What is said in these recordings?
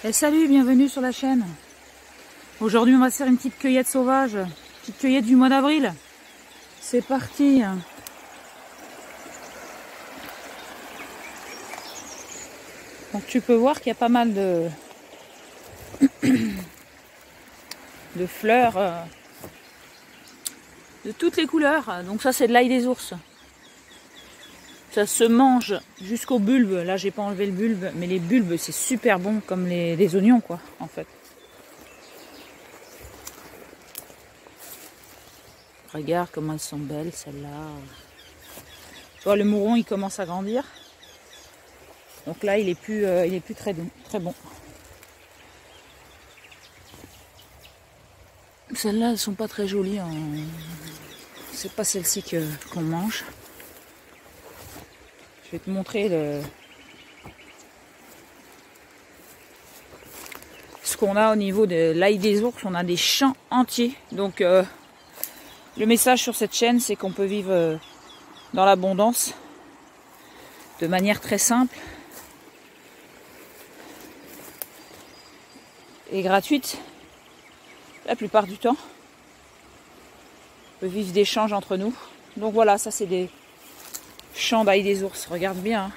Et salut, bienvenue sur la chaîne. Aujourd'hui on va faire une petite cueillette sauvage, petite cueillette du mois d'avril. C'est parti. Donc tu peux voir qu'il y a pas mal de fleurs de toutes les couleurs. Donc ça c'est de l'ail des ours. Ça se mange jusqu'au bulbe. Là j'ai pas enlevé le bulbe, mais les bulbes c'est super bon comme les oignons quoi en fait. Regarde comment elles sont belles celles-là. Tu vois le mouron il commence à grandir. Donc là il est plus très bon. Celles-là elles sont pas très jolies. Hein. C'est pas celle-ci qu'on mange. Je vais te montrer ce qu'on a au niveau de l'ail des ours. On a des champs entiers. Donc le message sur cette chaîne, c'est qu'on peut vivre dans l'abondance de manière très simple et gratuite la plupart du temps. On peut vivre d'échanges entre nous. Donc voilà, ça c'est des champs d'ail des ours. Regarde bien. Hein.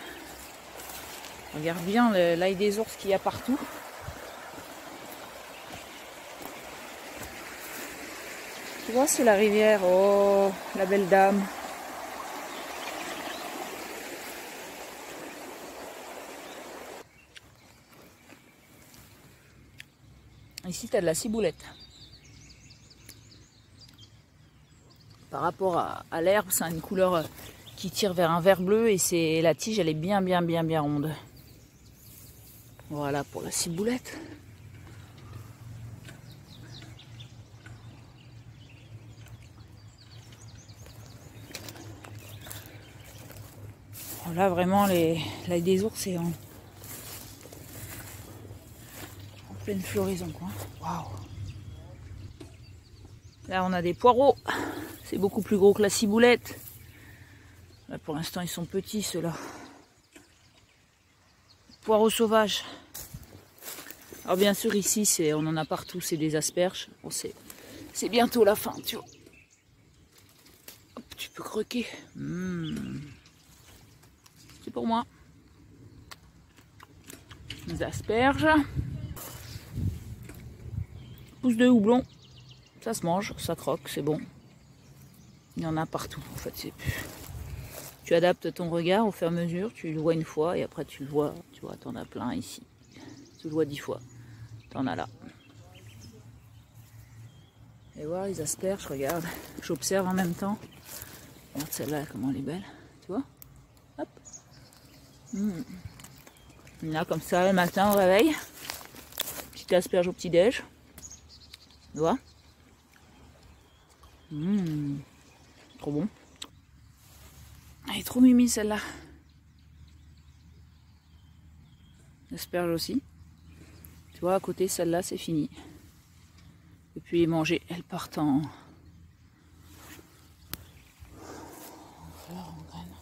Regarde bien l'ail des ours qu'il y a partout. Tu vois, c'est la rivière. Oh, la belle dame. Ici, tu as de la ciboulette. Par rapport à l'herbe, ça a une couleur qui tire vers un vert bleu et la tige, elle est bien ronde. Voilà pour la ciboulette. Là, vraiment, l'ail des ours, c'est en pleine floraison, quoi. Waouh! Là, on a des poireaux. C'est beaucoup plus gros que la ciboulette. Là, pour l'instant, ils sont petits, ceux-là. Poireaux sauvages. Alors, bien sûr, ici, on en a partout. C'est des asperges. Bon, c'est bientôt la fin, tu vois. Hop, tu peux croquer. C'est pour moi. Des asperges. Pousse de houblon. Ça se mange, ça croque, c'est bon. Il y en a partout, en fait. Tu adaptes ton regard au fur et à mesure, tu le vois une fois et après tu le vois, tu vois, t'en as plein ici. Tu le vois 10 fois, t'en as là. Et voir les asperges, regarde, j'observe en même temps. Regarde celle-là, comment elle est belle, tu vois. Hop. Là, comme ça, le matin au réveil. Petite asperge au petit-déj. Tu vois. Trop bon. Elle est trop mimi celle-là. L'asperge aussi. Tu vois, à côté, celle-là, c'est fini. Et puis les manger, elles partent en... fleurs, en graines.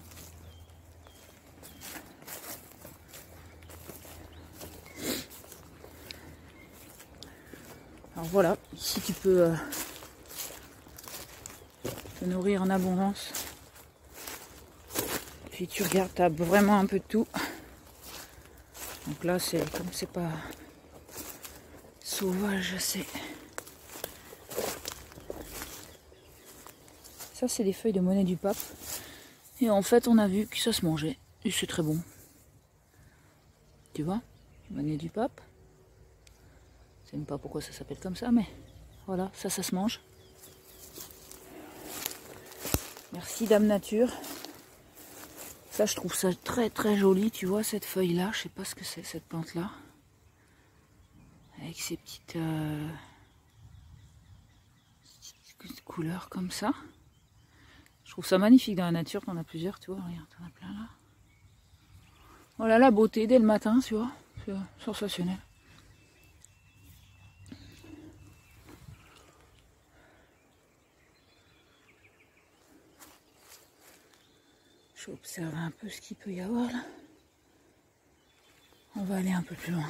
Alors voilà, ici tu peux te nourrir en abondance. Puis tu regardes, tu as vraiment un peu de tout. Donc là, comme c'est pas sauvage, c'est... Ça, c'est des feuilles de monnaie du pape. Et en fait, on a vu que ça se mangeait. Et c'est très bon. Tu vois, monnaie du pape. Je sais même pas pourquoi ça s'appelle comme ça, mais voilà, ça se mange. Merci Dame Nature. Ça, je trouve ça très joli, tu vois, cette feuille-là. Je sais pas ce que c'est, cette plante-là. Avec ces petites couleurs comme ça. Je trouve ça magnifique dans la nature, qu'on a plusieurs, tu vois. Regarde, t'en as plein là. Voilà la beauté dès le matin, tu vois. C'est sensationnel. Je vais observer un peu ce qu'il peut y avoir là. On va aller un peu plus loin.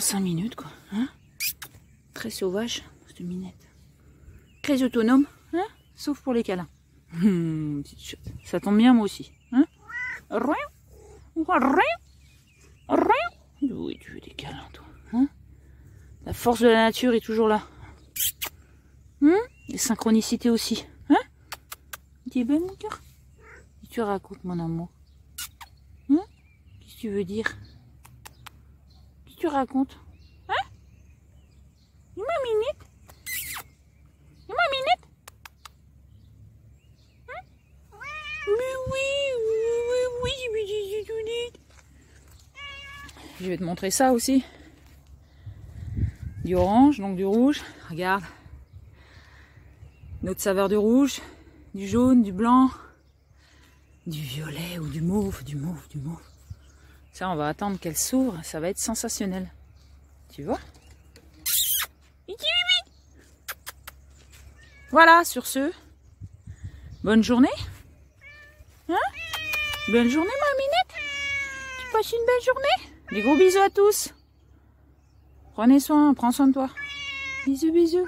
en 5 minutes, quoi. Hein, très sauvage, cette minette. Très autonome, hein, sauf pour les câlins. Petite chute. Ça tombe bien, moi aussi. Hein, rien. Oui, tu veux des câlins, toi. Hein, la force de la nature est toujours là. Les synchronicités aussi. Hein, tu es belle, mon cœur. Qu'est-ce que tu racontes, mon amour? Hein, qu'est-ce que tu veux dire? Qu'est-ce que tu racontes? Hein, dis-moi, minette. Dis-moi, minette. Hein, mais oui. Je vais te montrer ça aussi. Du orange, donc du rouge. Regarde. Une autre saveur de rouge, du jaune, du blanc, du violet ou du mauve, du mauve. Ça, on va attendre qu'elle s'ouvre. Ça va être sensationnel. Tu vois? Voilà, sur ce, bonne journée. Hein? Bonne journée, ma minette. Tu passes une belle journée. Des gros bisous à tous. Prenez soin, prends soin de toi. Bisous.